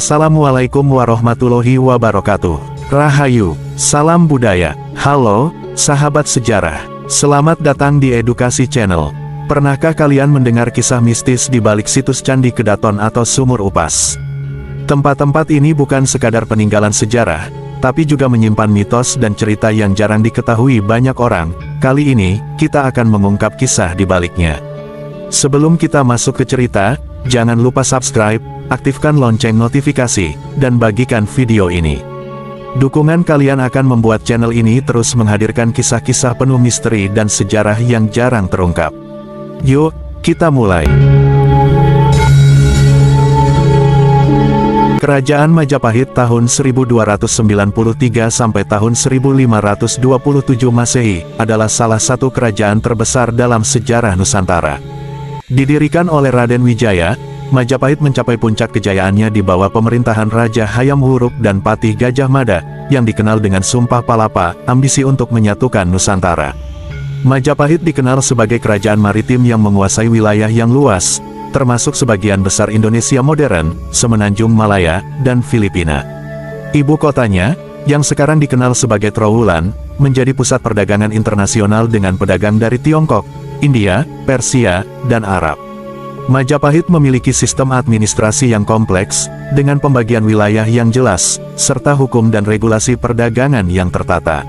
Assalamualaikum warahmatullahi wabarakatuh. Rahayu, salam budaya. Halo, sahabat sejarah. Selamat datang di Edukasi Channel. Pernahkah kalian mendengar kisah mistis di balik situs Candi Kedaton atau Sumur Upas? Tempat-tempat ini bukan sekadar peninggalan sejarah, tapi juga menyimpan mitos dan cerita yang jarang diketahui banyak orang. Kali ini, kita akan mengungkap kisah di baliknya. Sebelum kita masuk ke cerita, jangan lupa subscribe, aktifkan lonceng notifikasi, dan bagikan video ini. Dukungan kalian akan membuat channel ini terus menghadirkan kisah-kisah penuh misteri dan sejarah yang jarang terungkap. Yuk, kita mulai. Kerajaan Majapahit tahun 1293 sampai tahun 1527 Masehi adalah salah satu kerajaan terbesar dalam sejarah Nusantara. Didirikan oleh Raden Wijaya, Majapahit mencapai puncak kejayaannya di bawah pemerintahan Raja Hayam Wuruk dan Patih Gajah Mada, yang dikenal dengan Sumpah Palapa, ambisi untuk menyatukan Nusantara. Majapahit dikenal sebagai kerajaan maritim yang menguasai wilayah yang luas, termasuk sebagian besar Indonesia modern, Semenanjung Malaya, dan Filipina. Ibu kotanya, yang sekarang dikenal sebagai Trowulan, menjadi pusat perdagangan internasional dengan pedagang dari Tiongkok, India, Persia, dan Arab. Majapahit memiliki sistem administrasi yang kompleks, dengan pembagian wilayah yang jelas, serta hukum dan regulasi perdagangan yang tertata.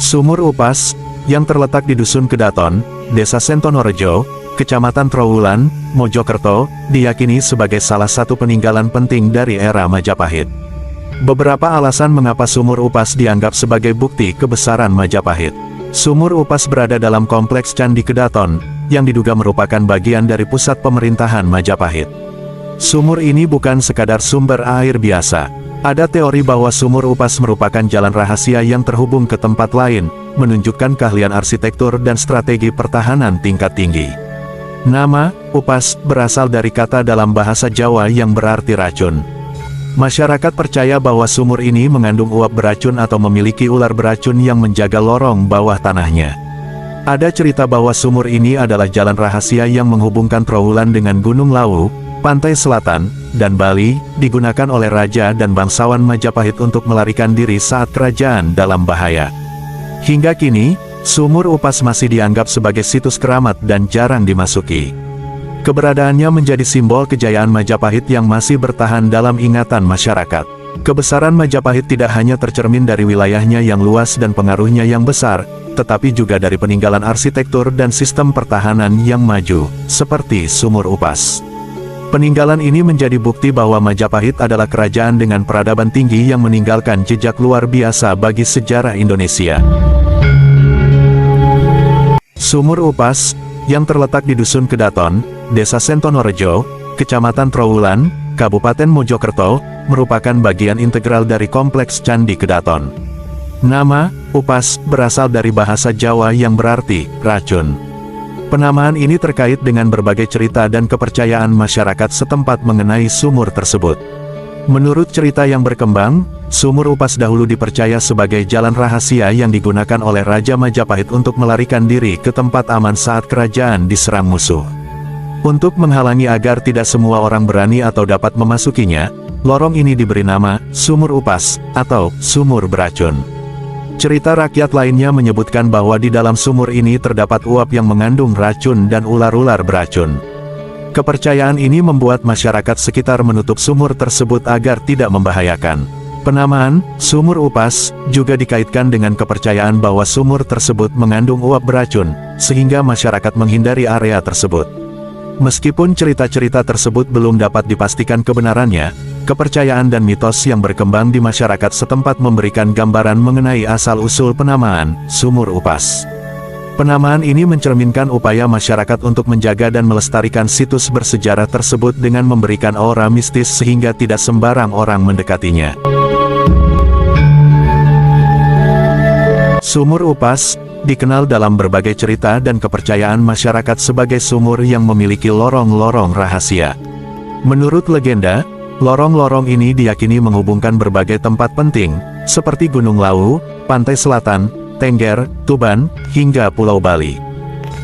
Sumur Upas, yang terletak di Dusun Kedaton, Desa Sentonorejo, Kecamatan Trowulan, Mojokerto, diyakini sebagai salah satu peninggalan penting dari era Majapahit. Beberapa alasan mengapa Sumur Upas dianggap sebagai bukti kebesaran Majapahit. Sumur Upas berada dalam kompleks Candi Kedaton, yang diduga merupakan bagian dari pusat pemerintahan Majapahit. Sumur ini bukan sekadar sumber air biasa. Ada teori bahwa Sumur Upas merupakan jalan rahasia yang terhubung ke tempat lain, menunjukkan keahlian arsitektur dan strategi pertahanan tingkat tinggi. Nama Upas berasal dari kata dalam bahasa Jawa yang berarti racun. Masyarakat percaya bahwa sumur ini mengandung uap beracun atau memiliki ular beracun yang menjaga lorong bawah tanahnya. Ada cerita bahwa sumur ini adalah jalan rahasia yang menghubungkan Trowulan dengan Gunung Lawu, pantai selatan, dan Bali, digunakan oleh raja dan bangsawan Majapahit untuk melarikan diri saat kerajaan dalam bahaya. Hingga kini, Sumur Upas masih dianggap sebagai situs keramat dan jarang dimasuki. Keberadaannya menjadi simbol kejayaan Majapahit yang masih bertahan dalam ingatan masyarakat. Kebesaran Majapahit tidak hanya tercermin dari wilayahnya yang luas dan pengaruhnya yang besar, tetapi juga dari peninggalan arsitektur dan sistem pertahanan yang maju, seperti Sumur Upas. Peninggalan ini menjadi bukti bahwa Majapahit adalah kerajaan dengan peradaban tinggi yang meninggalkan jejak luar biasa bagi sejarah Indonesia. Sumur Upas, yang terletak di Dusun Kedaton, Desa Sentonorejo, Kecamatan Trowulan, Kabupaten Mojokerto, merupakan bagian integral dari kompleks Candi Kedaton. Nama Upas berasal dari bahasa Jawa yang berarti racun. Penamaan ini terkait dengan berbagai cerita dan kepercayaan masyarakat setempat mengenai sumur tersebut. Menurut cerita yang berkembang, Sumur Upas dahulu dipercaya sebagai jalan rahasia yang digunakan oleh Raja Majapahit untuk melarikan diri ke tempat aman saat kerajaan diserang musuh. Untuk menghalangi agar tidak semua orang berani atau dapat memasukinya, lorong ini diberi nama Sumur Upas atau Sumur Beracun. Cerita rakyat lainnya menyebutkan bahwa di dalam sumur ini terdapat uap yang mengandung racun dan ular-ular beracun. Kepercayaan ini membuat masyarakat sekitar menutup sumur tersebut agar tidak membahayakan. Penamaan Sumur Upas juga dikaitkan dengan kepercayaan bahwa sumur tersebut mengandung uap beracun, sehingga masyarakat menghindari area tersebut. Meskipun cerita-cerita tersebut belum dapat dipastikan kebenarannya, kepercayaan dan mitos yang berkembang di masyarakat setempat memberikan gambaran mengenai asal-usul penamaan Sumur Upas. Penamaan ini mencerminkan upaya masyarakat untuk menjaga dan melestarikan situs bersejarah tersebut dengan memberikan aura mistis sehingga tidak sembarang orang mendekatinya. Sumur Upas dikenal dalam berbagai cerita dan kepercayaan masyarakat sebagai sumur yang memiliki lorong-lorong rahasia. Menurut legenda, lorong-lorong ini diyakini menghubungkan berbagai tempat penting, seperti Gunung Lawu, Pantai Selatan, Tengger, Tuban, hingga Pulau Bali.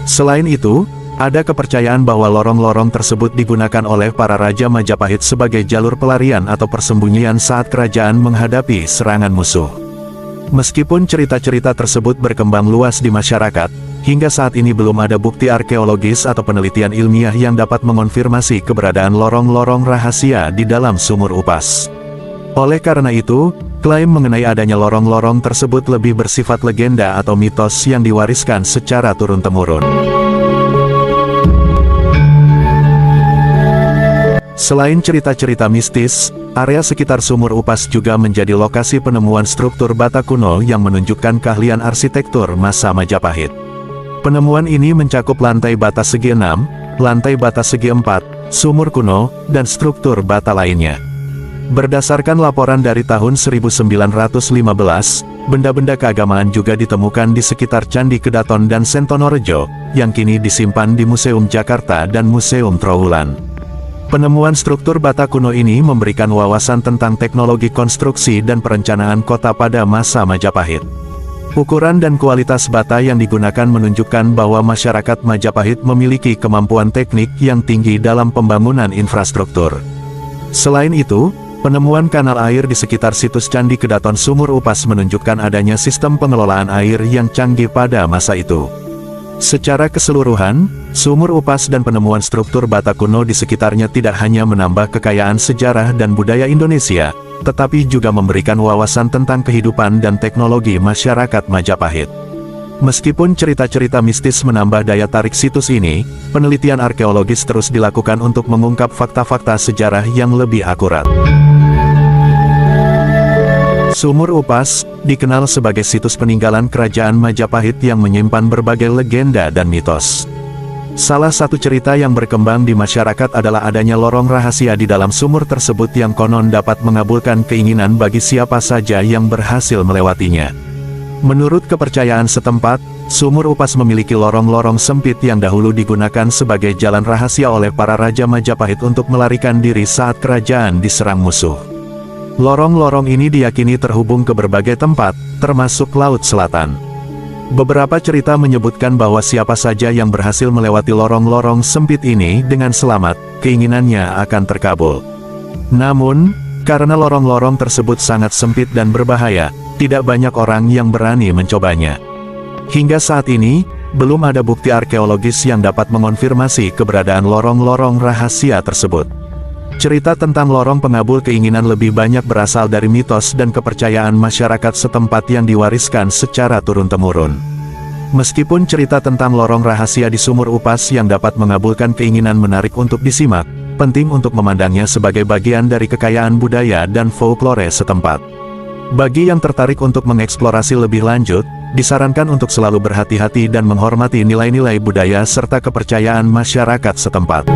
Selain itu, Ada kepercayaan bahwa lorong-lorong tersebut digunakan oleh para raja Majapahit sebagai jalur pelarian atau persembunyian saat kerajaan menghadapi serangan musuh. Meskipun cerita-cerita tersebut berkembang luas di masyarakat, hingga saat ini belum ada bukti arkeologis atau penelitian ilmiah yang dapat mengonfirmasi keberadaan lorong-lorong rahasia di dalam sumur Upas. Oleh karena itu, klaim mengenai adanya lorong-lorong tersebut lebih bersifat legenda atau mitos yang diwariskan secara turun-temurun. Selain cerita-cerita mistis, area sekitar sumur Upas juga menjadi lokasi penemuan struktur bata kuno yang menunjukkan keahlian arsitektur masa Majapahit. Penemuan ini mencakup lantai bata segi 6, lantai bata segi 4, sumur kuno, dan struktur bata lainnya. Berdasarkan laporan dari tahun 1915, benda-benda keagamaan juga ditemukan di sekitar Candi Kedaton dan Sentonorejo, yang kini disimpan di Museum Jakarta dan Museum Trowulan. Penemuan struktur bata kuno ini memberikan wawasan tentang teknologi konstruksi dan perencanaan kota pada masa Majapahit. Ukuran dan kualitas bata yang digunakan menunjukkan bahwa masyarakat Majapahit memiliki kemampuan teknik yang tinggi dalam pembangunan infrastruktur. Selain itu, penemuan kanal air di sekitar situs Candi Kedaton Sumur Upas menunjukkan adanya sistem pengelolaan air yang canggih pada masa itu. Secara keseluruhan, sumur Upas dan penemuan struktur bata kuno di sekitarnya tidak hanya menambah kekayaan sejarah dan budaya Indonesia, tetapi juga memberikan wawasan tentang kehidupan dan teknologi masyarakat Majapahit. Meskipun cerita-cerita mistis menambah daya tarik situs ini, penelitian arkeologis terus dilakukan untuk mengungkap fakta-fakta sejarah yang lebih akurat. Sumur Upas dikenal sebagai situs peninggalan kerajaan Majapahit yang menyimpan berbagai legenda dan mitos. Salah satu cerita yang berkembang di masyarakat adalah adanya lorong rahasia di dalam sumur tersebut yang konon dapat mengabulkan keinginan bagi siapa saja yang berhasil melewatinya. Menurut kepercayaan setempat, sumur Upas memiliki lorong-lorong sempit yang dahulu digunakan sebagai jalan rahasia oleh para raja Majapahit untuk melarikan diri saat kerajaan diserang musuh. Lorong-lorong ini diyakini terhubung ke berbagai tempat, termasuk Laut Selatan. Beberapa cerita menyebutkan bahwa siapa saja yang berhasil melewati lorong-lorong sempit ini dengan selamat, keinginannya akan terkabul. Namun, karena lorong-lorong tersebut sangat sempit dan berbahaya, tidak banyak orang yang berani mencobanya. Hingga saat ini, belum ada bukti arkeologis yang dapat mengonfirmasi keberadaan lorong-lorong rahasia tersebut. Cerita tentang lorong pengabul keinginan lebih banyak berasal dari mitos dan kepercayaan masyarakat setempat yang diwariskan secara turun-temurun. Meskipun cerita tentang lorong rahasia di sumur Upas yang dapat mengabulkan keinginan menarik untuk disimak, penting untuk memandangnya sebagai bagian dari kekayaan budaya dan folklore setempat. Bagi yang tertarik untuk mengeksplorasi lebih lanjut, disarankan untuk selalu berhati-hati dan menghormati nilai-nilai budaya serta kepercayaan masyarakat setempat.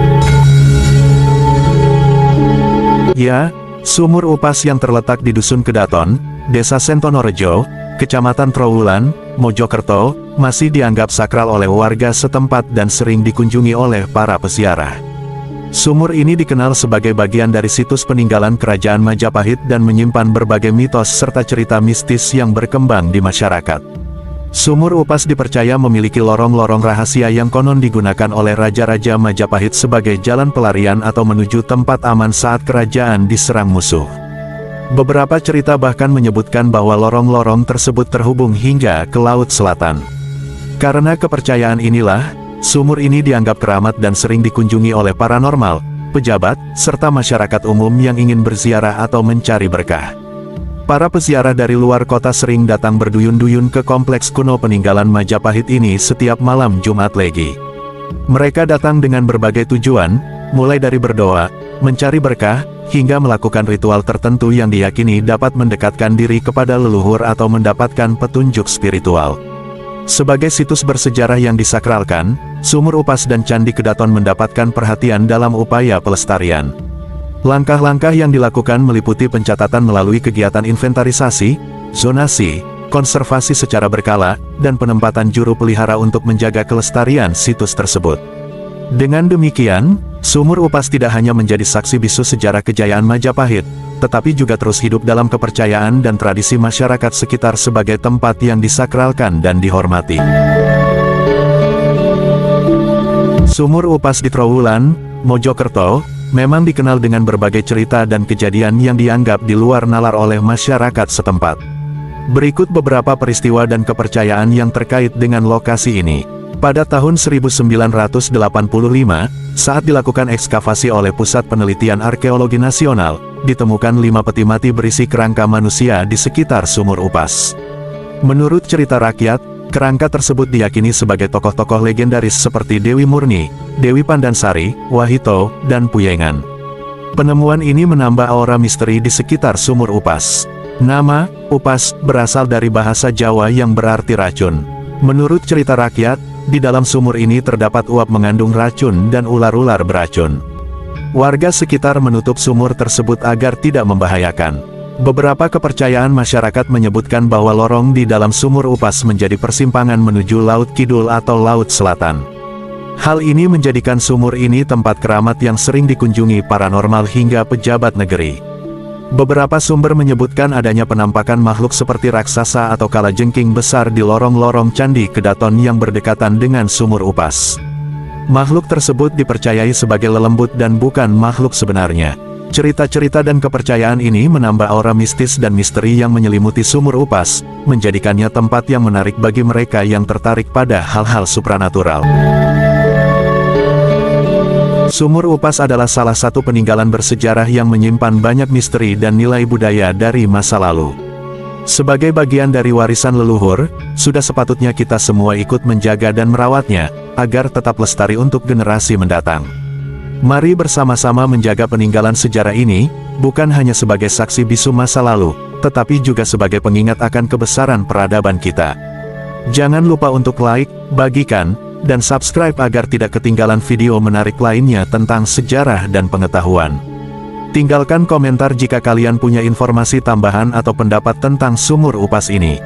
Ya, sumur Upas yang terletak di Dusun Kedaton, Desa Sentonorejo, Kecamatan Trowulan, Mojokerto, masih dianggap sakral oleh warga setempat dan sering dikunjungi oleh para peziarah. Sumur ini dikenal sebagai bagian dari situs peninggalan kerajaan Majapahit dan menyimpan berbagai mitos serta cerita mistis yang berkembang di masyarakat. Sumur Upas dipercaya memiliki lorong-lorong rahasia yang konon digunakan oleh raja-raja Majapahit sebagai jalan pelarian atau menuju tempat aman saat kerajaan diserang musuh. Beberapa cerita bahkan menyebutkan bahwa lorong-lorong tersebut terhubung hingga ke Laut Selatan. Karena kepercayaan inilah, sumur ini dianggap keramat dan sering dikunjungi oleh paranormal, pejabat, serta masyarakat umum yang ingin berziarah atau mencari berkah. Para peziarah dari luar kota sering datang berduyun-duyun ke kompleks kuno peninggalan Majapahit ini setiap malam Jumat Legi. Mereka datang dengan berbagai tujuan, mulai dari berdoa, mencari berkah, hingga melakukan ritual tertentu yang diyakini dapat mendekatkan diri kepada leluhur atau mendapatkan petunjuk spiritual. Sebagai situs bersejarah yang disakralkan, Sumur Upas dan Candi Kedaton mendapatkan perhatian dalam upaya pelestarian. Langkah-langkah yang dilakukan meliputi pencatatan melalui kegiatan inventarisasi, zonasi, konservasi secara berkala, dan penempatan juru pelihara untuk menjaga kelestarian situs tersebut. Dengan demikian, Sumur Upas tidak hanya menjadi saksi bisu sejarah kejayaan Majapahit, tetapi juga terus hidup dalam kepercayaan dan tradisi masyarakat sekitar sebagai tempat yang disakralkan dan dihormati. Sumur Upas di Trowulan, Mojokerto, memang dikenal dengan berbagai cerita dan kejadian yang dianggap di luar nalar oleh masyarakat setempat. Berikut beberapa peristiwa dan kepercayaan yang terkait dengan lokasi ini. Pada tahun 1985, saat dilakukan ekskavasi oleh Pusat Penelitian Arkeologi Nasional, ditemukan 5 peti mati berisi kerangka manusia di sekitar Sumur Upas. Menurut cerita rakyat, kerangka tersebut diyakini sebagai tokoh-tokoh legendaris seperti Dewi Murni, Dewi Pandansari, Wahito, dan Puyengan. Penemuan ini menambah aura misteri di sekitar Sumur Upas. Nama, Upas, berasal dari bahasa Jawa yang berarti racun. Menurut cerita rakyat, di dalam sumur ini terdapat uap mengandung racun dan ular-ular beracun. Warga sekitar menutup sumur tersebut agar tidak membahayakan. Beberapa kepercayaan masyarakat menyebutkan bahwa lorong di dalam Sumur Upas menjadi persimpangan menuju Laut Kidul atau Laut Selatan. Hal ini menjadikan sumur ini tempat keramat yang sering dikunjungi paranormal hingga pejabat negeri. Beberapa sumber menyebutkan adanya penampakan makhluk seperti raksasa atau kalajengking besar di lorong-lorong Candi Kedaton yang berdekatan dengan Sumur Upas. Makhluk tersebut dipercayai sebagai lelembut dan bukan makhluk sebenarnya. Cerita-cerita dan kepercayaan ini menambah aura mistis dan misteri yang menyelimuti Sumur Upas, menjadikannya tempat yang menarik bagi mereka yang tertarik pada hal-hal supranatural. Sumur Upas adalah salah satu peninggalan bersejarah yang menyimpan banyak misteri dan nilai budaya dari masa lalu. Sebagai bagian dari warisan leluhur, sudah sepatutnya kita semua ikut menjaga dan merawatnya, agar tetap lestari untuk generasi mendatang. Mari bersama-sama menjaga peninggalan sejarah ini, bukan hanya sebagai saksi bisu masa lalu, tetapi juga sebagai pengingat akan kebesaran peradaban kita. Jangan lupa untuk like, bagikan, dan subscribe agar tidak ketinggalan video menarik lainnya tentang sejarah dan pengetahuan. Tinggalkan komentar jika kalian punya informasi tambahan atau pendapat tentang Sumur Upas ini.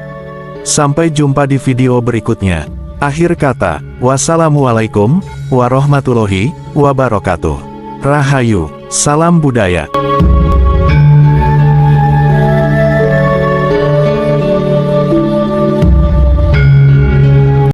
Sampai jumpa di video berikutnya. Akhir kata, wassalamualaikum warahmatullahi wabarakatuh. Rahayu, salam budaya.